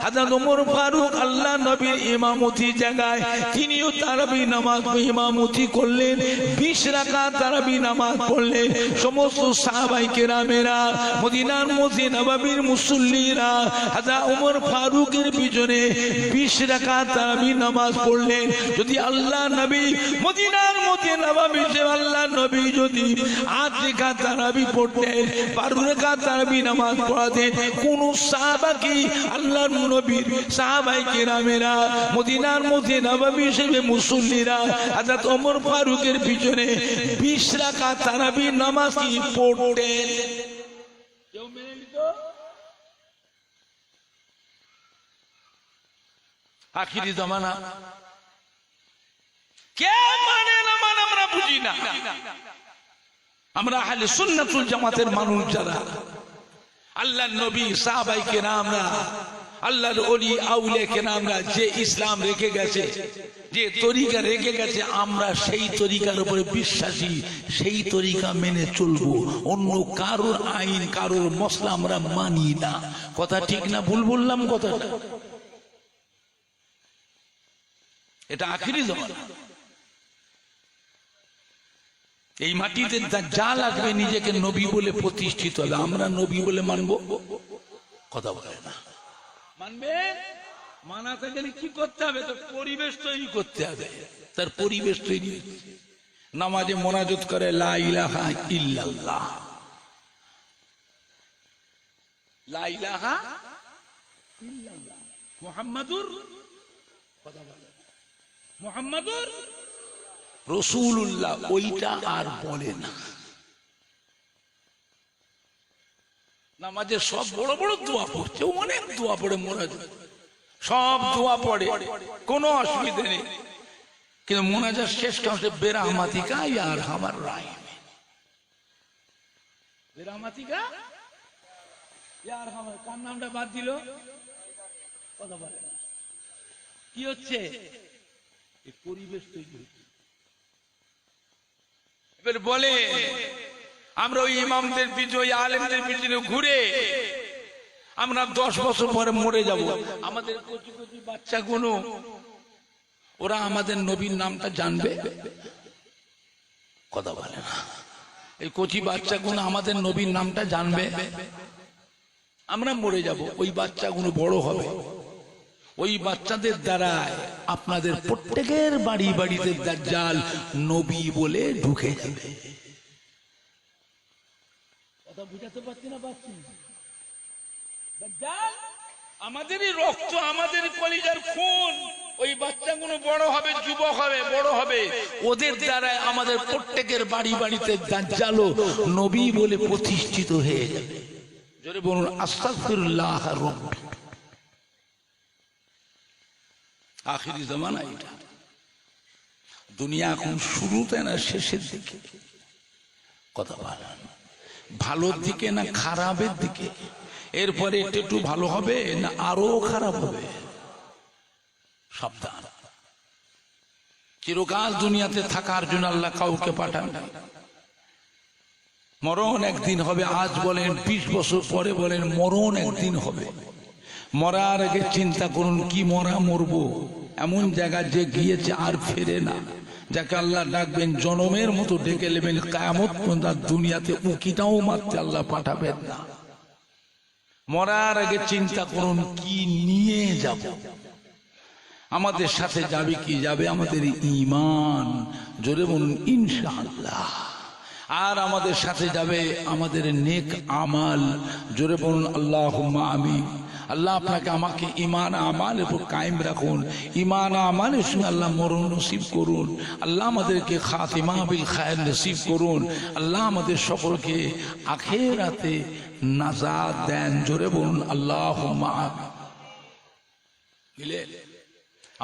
হযরত ওমর ফারুক আল্লাহ নবীর ইমামতি জায়গায় তিনিও তারাবি নামাজ ইমামতি করলেন। 20 রাকাত তারাবি নামাজ পড়লেন। সমস্ত সাহাবায়ে কেরামেরা মদিনার মসজিদ নববীর মুসল্লিরা হযরত ওমর ফারুকের পিছনে 20 রাকাত তারাবি নামাজ পড়লেন। যদি আল্লাহ নবী মদিনার মধ্যে নববী সে আল্লাহ নবী যদি 8 রাকাত তারাবি পড়তেন, 12 রাকাত তারাবি নামাজ পড়াতেন, কোন সাহাবা কি আল্লাহর নবীর সাহাবায়ে কেরামেরা মদিনার মধ্যে নববী হিসেবে মুসল্লিরা হযরত ওমর ফারুকের পিছনে 20 রাকাত তারাবি নামাজ কি পড়তেন? কেউ মেনে নিত? আখিরি জামানা কে মানে না মানে আমরা বুঝি না। আমরা আহলে সুন্নাতুল জামাতের মানুষ যারা আল্লাহর নবী সাহাবায়ে কেরামরা আল্লাহর ওলি আউলিয়া কেরামরা যে ইসলাম রেখে গেছে, যে তরিকা রেখে গেছে, আমরা সেই তরিকার উপরে বিশ্বাসী, সেই তরিকা মেনে চলবো। অন্য কারোর আইন কারোর মসলা আমরা মানি না। কথা ঠিক না ভুল বললাম কথাটা? এটা আখিরি জামানা। এই মাটিতে যা লাগবে নিজেকে নবী বলে প্রতিষ্ঠিত হবে। আমরা নবী বলে মানবো? কথা বলে না। মানবে? মানাতে গেলে কি করতে হবে? তো পরিবেশ তৈরি করতে হবে। তার পরিবেশ তৈরি নামাজে মোনাজাত করে লা ইলাহা ইল্লাল্লাহ, লা ইলাহা ইল্লাল্লাহ মুহাম্মাদুর, কথা বলে মুহাম্মাদুর রাসূলুল্লাহ, ওইটা আর বলে না। নামাজে সব বড় বড় দোয়া পড়ছে, অনেক দোয়া পড়ে মোনাজাত, সব দোয়া পড়ে, কোনো অসুবিধা নেই। কিন্তু মোনাজাত শেষ কাছে বেরাহমাতিকা ইয়া আরহামার রাহিমিন, বেরাহমাতিকা ইয়া আরহামার, কার নামটা বাদ দিল? কথা বলে না। কি হচ্ছে? এই পরিবেশ তৈরি হচ্ছে। এবার বলে আমরা ওই ইমামদের পিছনে ওই আলেমদের পিছনে ঘুরে আমরা 10 বছর পরে মরে যাব। আমাদের কচি কচি বাচ্চাগুলো ওরা আমাদের নবীর নামটা জানবে? কথা বলে না। এই কচি বাচ্চাগুলো আমাদের নবীর নামটা জানবে? আমরা মরে যাব, ওই বাচ্চাগুলো বড় হবে, ওই বাচ্চাদের দ্বারা আপনাদের প্রত্যেকের বাড়ি বাড়িতে দাজ্জাল নবী বলে ঢুকে যাবে। কথা বুঝাতে পারছি না? পারছি। দাজ্জাল আমাদেরই রক্ত, আমাদেরই কলিজার খুন। ওই বাচ্চাগুলো বড় হবে, যুবক হবে, বড় হবে, ওদের দ্বারা আমাদের প্রত্যেকের বাড়ি বাড়িতে দাজ্জাল নবী বলে প্রতিষ্ঠিত হয়ে যাবে। জোরে বলুন আস্তাগফিরুল্লাহ রাব্বি। আখিরি জামানা এটা। দুনিয়া এখন শুরুতে না শেষের দিকে? কথা বলেন। ভালোর দিকে না খারাপের দিকে? এরপরে একটু ভালো হবে না আরো খারাপ হবে? সাবধান। চিরকাল দুনিয়াতে থাকার জন্য আল্লাহ কাউকে পাঠান। মরণ একদিন হবে। আজ বলেন 20 বছর পরে বলেন মরণ একদিন হবে। মরার আগে চিন্তা করুন কি মরবো। এমন জায়গা যে গিয়েছে আর ফেরে না, যাকে আল্লাহ ডাকবেন জনমের মতো ডেকে নেবেন, কিয়ামত পর্যন্ত দুনিয়াতে উকিটাও মারতে আল্লাহ পাঠাবেন না। মরার আগে চিন্তা করুন কি নিয়ে যাব। আমাদের সাথে যাবে কি? যাবে আমাদের ঈমান। জোরে বলুন ইনশাআল্লাহ। আর আমাদের সাথে যাবে আমাদের নেক আমাল। জোরে বলুন আল্লাহুম্মা আমিন। আল্লাহ আপনাকে আমাকে ঈমান আমালের উপর কায়েম রাখুন, ঈমান আমালের সঙ্গে আল্লাহ মরণ নসিব করুন। আল্লাহ আমাদেরকে খাতিমা বিল খায়র নসিব করুন। আল্লাহ আমাদের সকলকে আখিরাতে নাজাত দেন। জোরে বলুন আল্লাহুম্মা আমিন।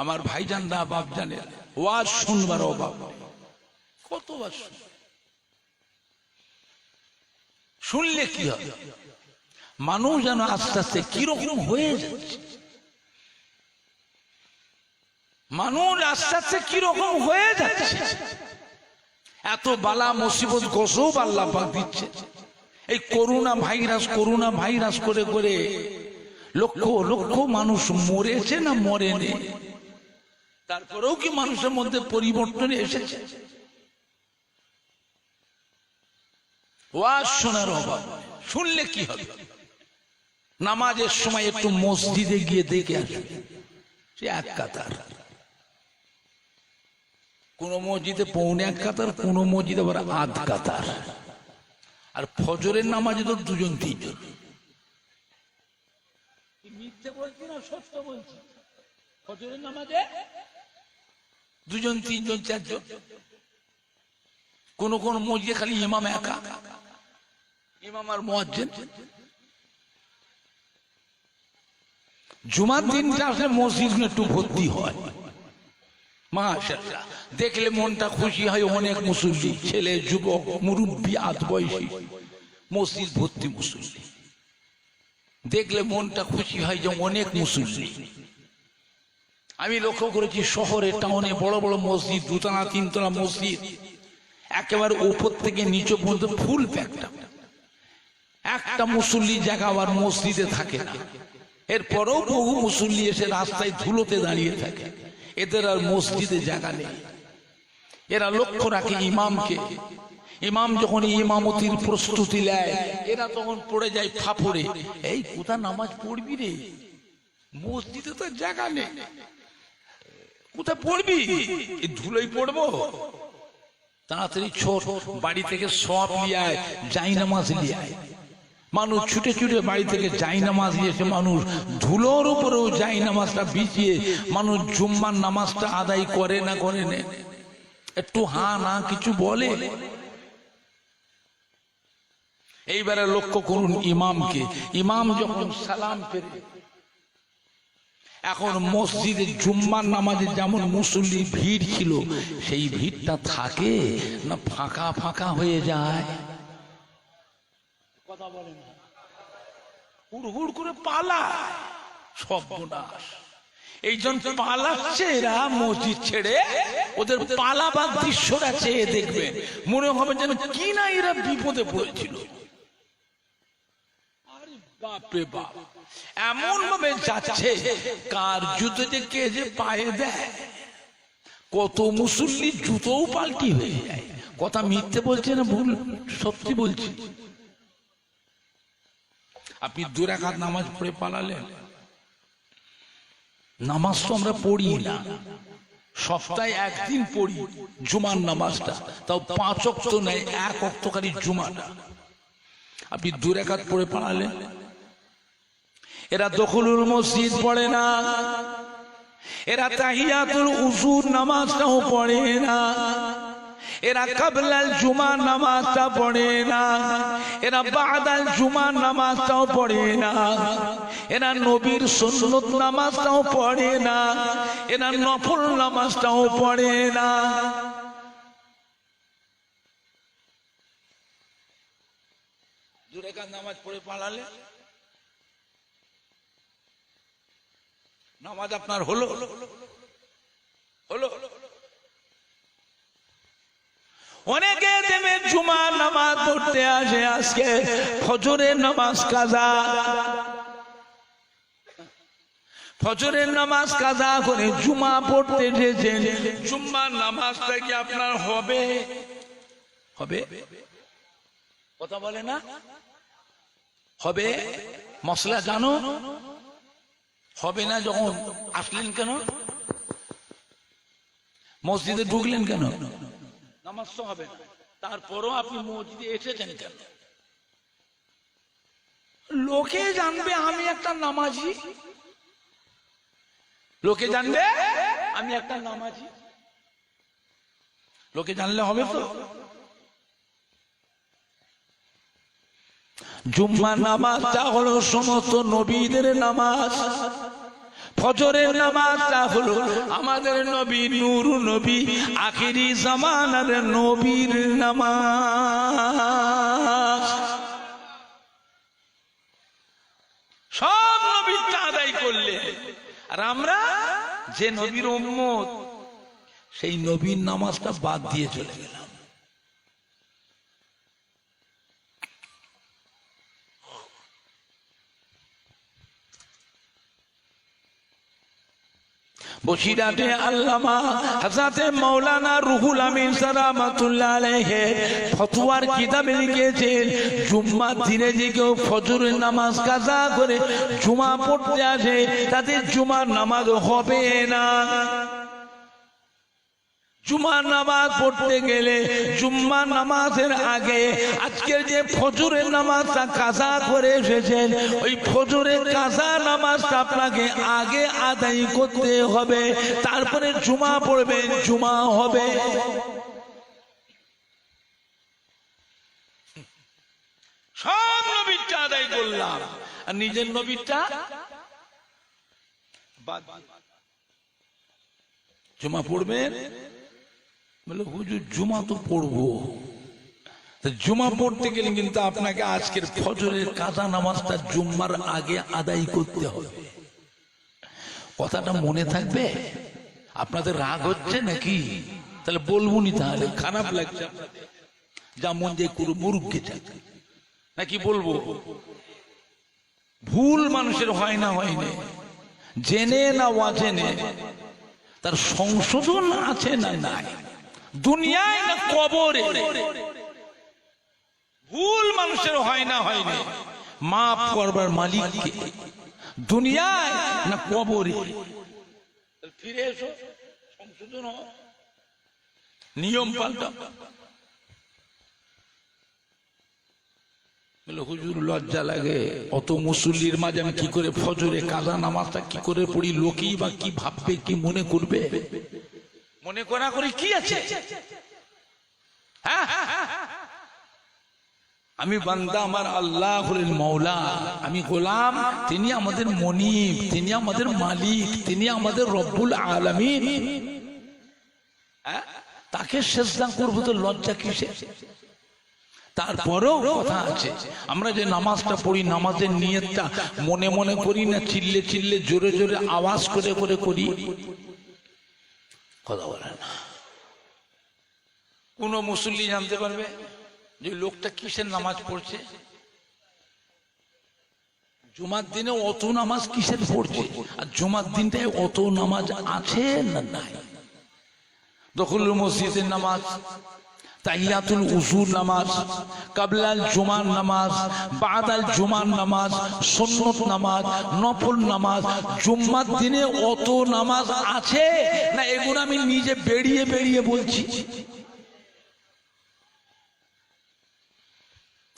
আমার ভাইজানরা বাপ জানে ওয়াজ শুনবার অভাব, কতবার শুনলে কি হবে? মানুষ যেন আস্তে আস্তে কিরকম হয়ে যাচ্ছে, মানুষ আস্তে আস্তে কিরকম হয়ে যাচ্ছে। এত বালা মুসিবত গজব আল্লাহ পাক দিচ্ছে। এই করোনা ভাইরাস করে করে লক্ষ লক্ষ মানুষ মরেছে না মরেনি? তারপরেও কি মানুষের মধ্যে পরিবর্তন এসেছে? ওয়াজ শোনার অভাব, শুনলে কি হবে? নামাজের সময় একটু মসজিদে গিয়ে দেখে আসবে, সে এক কাতার, কোন মসজিদে পৌনে এক কাতার, কোন মসজিদে আবার আধ কাতার। আর ফজরের নামাজে তো দুজন তিনজন। মিথ্যে বলছি না সত্য বলছি? ফজরের নামাজে দুজন তিনজন চারজন, কোন কোন মসজিদে খালি ইমাম একা, ইমাম আর মুয়াজ্জিন। জুমার দিনটা আসলে মসজিদ একটু ভর্তি হয়, মাশাআল্লাহ, দেখলে মনটা খুশি হয়। অনেক মুসল্লি, ছেলে যুবক মুরব্বী আধ বয়সী, মসজিদ ভর্তি মুসল্লি, দেখলে মনটা খুশি হয় যে অনেক মুসল্লি। আমি লক্ষ্য করেছি শহরে টাউনে বড় বড় মসজিদ, দুতলা তিনতলা মসজিদ, একেবারে উপর থেকে নিচে পর্যন্ত ফুল প্যাকটা, একটা মুসল্লি জায়গা আবার মসজিদে থাকে না। এরপরেও বহু মুসল্লি এসে রাস্তায় ধুলোতে দাঁড়িয়ে থাকে, এদের আর মসজিদে জায়গা নেই। এরা লক্ষ্য রাখে ইমামকে, ইমাম যখন ইমামতির প্রস্তুতি নেয় এরা তখন পড়ে যায় ফাপড়ে, এই কোথা নামাজ পড়বি রে, মসজিদে তো জায়গা নেই, কোথায় পড়বি? এই ধুলোই পড়বো। তাড়াতাড়ি ছোট বাড়ি থেকে সব নিয়ে আয়, যাই নামাজ নিয়ে আয়। মানুষ ছুটে ছুটে বাড়ি থেকে যাই নামাজ নিয়েছে, মানুষ ধুলোর উপরেও যাই নামাজটা বিছিয়ে মানুষ জুম্মার নামাজটা আদায় করে না করে নে, একটু হা না কিছু বলে। এইবারে লক্ষ্য করুন ইমামকে, ইমাম যখন সালাম ফেরে, এখন মসজিদে জুম্মার নামাজে যেমন মুসল্লি ভিড় ছিল সেই ভিড়টা থাকে না ফাঁকা ফাঁকা হয়ে যায়? কথা বলেন, হুড় করে পালায়, সর্বনাশ। এই জন্য পালাচ্ছে এরা মসজিদ ছেড়ে, ওদের পালাবার দৃশ্যটা চেয়ে দেখবে মনে হবে যেন কি না এরা বিপদে পড়েছিল। বাপরে বাপ, এমন ভাবে যাচ্ছে কার জুতো যে কে যে পায়ে দেয়। কত মুসল্লি জুতোও পাল্টি হয়ে যায়। কথা মিথ্যে বলছে না ভুল সত্যি বলছি। আপনি 2 রাকাত নামাজ পড়ে পালালেন, নামাজ তো আমরা পড়ি না, সপ্তাহে একদিন পড়ি জুমার নামাজটা, তাও 5 ওয়াক্ত নেই, 1 ওয়াক্তকারী জুমাটা। আপনি 2 রাকাত পড়ে পালালেন। এরা দখলুল মসজিদ পড়ে না, এরা তাহিয়াতুল উজুর নামাজটাও পড়ে না, এরা কাবলাল জুমার নামাজটা পড়ে না, এরা বাদাল জুমার নামাজটাও পড়ে না, এরা নবীর সুন্নত নামাজটাও পড়ে না, এরা নফল নামাজটাও পড়ে না। দুরেকাত নামাজ পড়ে পালালে নামাজ আপনার হলো হলো। অনেকে দেবে জুমার নামাজ পড়তে আসে, আজকে ফজরের নামাজ কাজা, ফজরের নামাজ কাজা করে জুমা পড়তে এসেছেন। জুম্মার নামাজটা কি আপনার হবে? হবে? কথা বলে না হবে? মশলা জানো? হবে না যখন আসলেন কেন? মসজিদে ঢুকলেন কেন? নামাজ তো হবে না, তারপরও আপনি মসজিদে এসেছেন কেন? লোকে জানবে আমি একটা নামাজি, লোকে জানবে আমি একটা নামাজি, লোকে জানলে হবে তো? জুম্মা নামাজটা হলো সমস্ত নবীদের নামাজ, ফজরের নামাজটা হলো আমাদের নবী নূর নবী আখিরি জামানার নবীর নামাজ। সব নবীরটা আদায় করলে, আর আমরা যে নবীর উম্মত সেই নবীর নামাজটা বাদ দিয়ে চলে গেলাম। বসিরহাটে আল্লামা হযরত মাওলানা রুহুল আমিন রাহমাতুল্লাহ আলাইহি ফতোয়ার কিতাবে লিখেছেন, জুম্মার দিনে যে কেউ ফজরের নামাজ কাজা করে জুমা পড়তে আসে তাদের জুমার নামাজ হবে না। জুমার নামাজ পড়তে গেলে জুম্মার নামাজের আগে আজকের যে ফজরের নামাজটা কাজা করে এসেছেন, ওই ফজরের কাজা নামাজটা আপনাকে আগে আদায় করতে হবে, তারপরে জুমা পড়বেন, জুমা হবে। সব নবীরটা আদায় করলাম আর নিজের নবীরটা বাদ। জুমা পড়বেন বলে হুজুর জুমা তো পড়বো, জুমা পড়তে গেলে কিন্তু আপনাকে আজকের ফজরের কাজা নামাজটা জুম্মার আগে আদায় করতে হবে। কথাটা মনে থাকবে? আপনাদের রাগ হচ্ছে নাকি? তাহলে বলবুনি, তাহলে খারাপ লাগছে যা মন যে করু মুরুখকে নাকি বলবো? ভুল মানুষের হয় না, হয়নি, জেনে না অজেনে তার সংশোধন আছে না নাই, দুনিয়ায় না কবরে। ভুল মানুষের হয় না, হয়নি, মাফ করবার মালিক কে? দুনিয়ায় না কবরে? ফিরে এসো, সংশোধন হও, নিয়ম পাল্টা। বলে হুজুর লজ্জা লাগে, অত মুসল্লির মাঝে আমি কি করে ফজরে কাজা নামাজটা কি করে পড়ি, লোকেই বা কি ভাববে, কি মনে করবে? মনে করা করে কি আছে? আমি বান্দা, আমার আল্লাহ হলেন মৌলা, আমি গোলাম, তিনি আমাদের মনিব, তিনি আমাদের মালিক, তিনি আমাদের রব্বুল আলামিন। তাকে সেজদা করবো তো লজ্জা কিসে? তারপরেও কথা আছে, আমরা যে নামাজটা পড়ি নামাজের নিয়তটা মনে মনে করি না, চিল্লে চিল্লে জোরে জোরে আওয়াজ করে করে করি? কথা বলে না। কোন মুসল্লি জানতে পারবে যে লোকটা কিসের নামাজ পড়ছে? জুমার দিনে অত নামাজ কিসের পড়ছে, আর জুমার দিনটায় অত নামাজ আছে না নাই? দখলুল মসজিদের নামাজ, তাহিয়াতুল উজুর নামাজ, কাবলাল জুমার নামাজ, বাদাল জুমার নামাজ, সুন্নত নামাজ, নফল নামাজ, জুম্মার দিনে অত নামাজ আছে না? এগুলো আমি নিজে বেরিয়ে বেরিয়ে বলছি।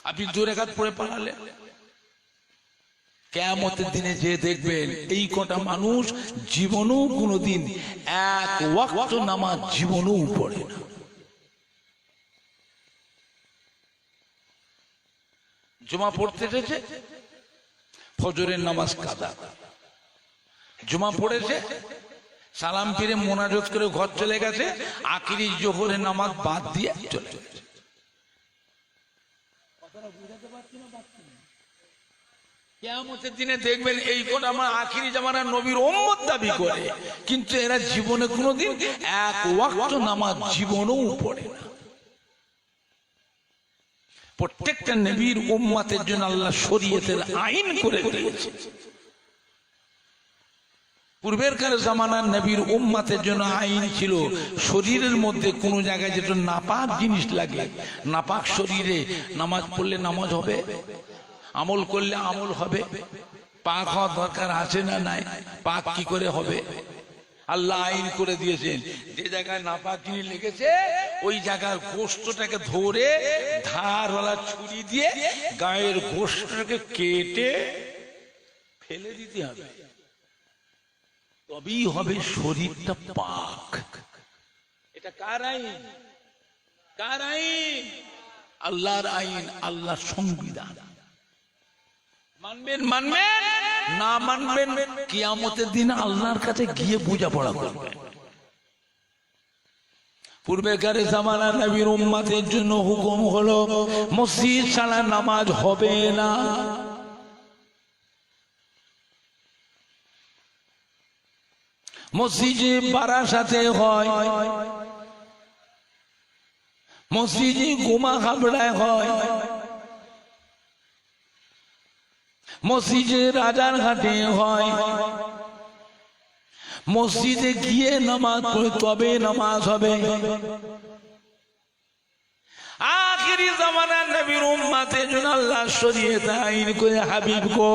আপনি 2 রাকাত পড়ে পালালে কিয়ামতের দিনে যে দেখবেন এই কটা মানুষ জীবনেও কোনোদিন এক ওয়াক্ত নামাজ জীবনেও পড়ে না। জুমা পড়তে এসেছে, ফজরের নামাজ কাদা, জুমা পড়েছে, সালাম ফিরে মোনাজাত করে ঘর চলে গেছে, আখিরি জোহরের নামাজ বাদ দিয়ে চলে গেছে। কিয়ামতের দিনে দেখবেন এই কোন আমার আখিরি জামানার নবীর উম্মত দাবি করে, কিন্তু এরা জীবনে কোনোদিন এক ওয়াক্ত নামাজ জীবনেও পড়ে না। প্রত্যেকটা নবীর উম্মতের জন্য আল্লাহ শরীয়তের আইন করে দিয়েছে। পূর্বেরকার জামানার নবীর উম্মতের জন্য আইন ছিল, শরীরের মধ্যে কোন জায়গায় যেটা নাপাক জিনিস লাগে, নাপাক শরীরে নামাজ পড়লে নামাজ হবে, আমল করলে আমল হবে। পাক হওয়ার দরকার আছে না নাই? পাক কি করে হবে? আল্লাহ আইন করে দিয়েছেন, যে জায়গায় নাপাক জিনিস লেগেছে ওই জায়গার গোশতটাকে ধরে ধারওয়ালা ছুরি দিয়ে গায়ের গোশতটাকে কেটে ফেলে দিতে হবে, তবেই হবে শরীরটা পাক। এটা কার আইন? কার আইন? আল্লাহর আইন, আল্লাহর সংবিধান। মানবেন মানবেন, না মানবেন কিয়ামতের দিন আল্লাহর কাছে গিয়ে বোঝাপড়া করবেন। পূর্বেকার জামানার নবীর উম্মতের জন্য হুকুম হলো মসজিদ ছাড়া নামাজ হবে না। মসজিদে বারাসাতে হয়, মসজিদে গোমা হাবড়ায় হয়, মসজিদে রাজার ঘাটে হয়। মসজিদে গিয়ে নামাজ পড়ে তবে নামাজ হবে। আখিরি জামানার নবীর উম্মতের জন্য আল্লাহ শরীয়ত আইন করে, হাবিব গো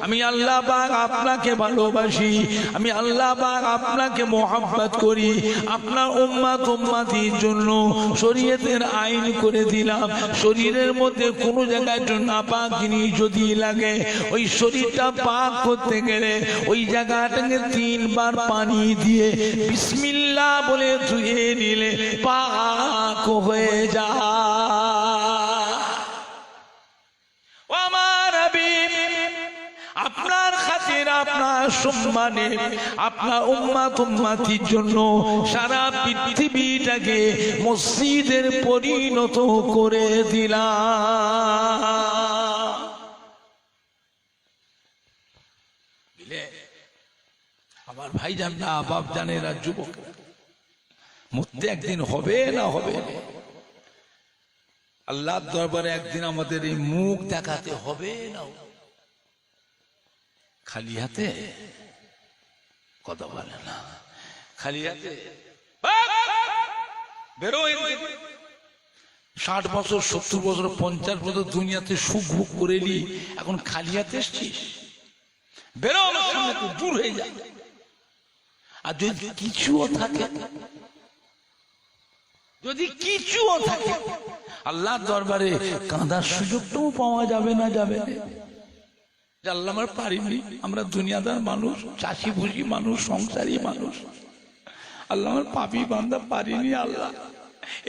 আমি আল্লাহ পাক আপনাকে ভালোবাসি, আমি আল্লাহ পাক আপনাকে মোহাব্বত করি, আপনার উম্মত উম্মতির জন্য শরীয়তের আইন করে দিলাম। শরীরের মধ্যে কোনো জায়গায় নাপাক জিনিস যদি লাগে, ওই শরীরটা পাক করতে গেলে ওই জায়গাটাকে 3 বার পানি দিয়ে বিসমিল্লাহ বলে ধুয়ে নিলে পাক হয়ে যায়। আমার হাবিব আপনার খাতির, আপনার সম্মানে, আপনার উম্মত উম্মতির জন্য সারা পৃথিবীটাকে মসজিদের পরিণত করে দিলাম। আমার ভাই জানরা, বাপ জানেরা, যুবক, মরতে একদিন হবে না হবে? আল্লাহর দরবারে একদিন আমাদের এই মুখ দেখাতে হবে না? খালি হাতে কথা বলে না, খালি হাতে বেরো। 60 বছর, 70 বছর, 50 বছর দুনিয়াতে সুখ ভোগ করে নি, এখন খালি হাতে এসছিস? বেরো, দূর হয়ে যা। আর যদি কিছুও থাকে, যদি কিছুও থাকে, আল্লাহর দরবারে কাঁদার সুযোগটাও পাওয়া যাবে না, যাবে না। আল্লাহ আমার পারিনি, আমরা দুনিয়াদার মানুষ, চাষি ভুষি মানুষ, সংসারী মানুষ, আল্লাহ আমার পাপী বান্দা, পারিনি। আল্লাহ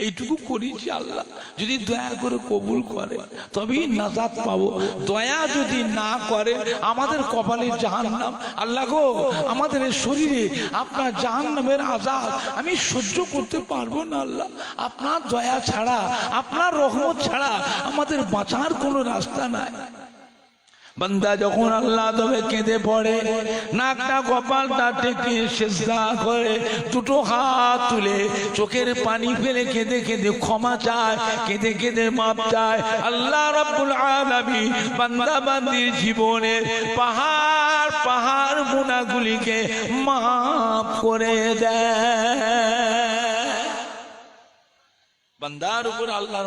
এইটুকু করেছি, আল্লাহ যদি দয়া করে কবুল করে তবেই নাজাত পাবো। দয়া যদি না করে আমাদের কপালে জাহান্নাম। আল্লাহ গো, আমাদের শরীরে আপনার জাহান্নামের আযাব আমি সহ্য করতে পারবো না। আল্লাহ আপনার দয়া ছাড়া, আপনার রহমত ছাড়া আমাদের বাঁচার কোনো রাস্তা নাই। বান্দা যখন আল্লাহ তবে কেঁদে পড়ে, নাকটা কপালটা টেকে সিজদা করে, দুটো হাত তুলে চোখের পানি ফেলে কেঁদে কেঁদে ক্ষমা চায়, কেঁদে কেঁদে মাপ চায়, আল্লাহ রাব্বুল আলামিন বান্দা বান্দির জীবনের পাহাড় পাহাড় গুনাহগুলিকে মাফ করে দেয়। বান্দার উপর আল্লাহর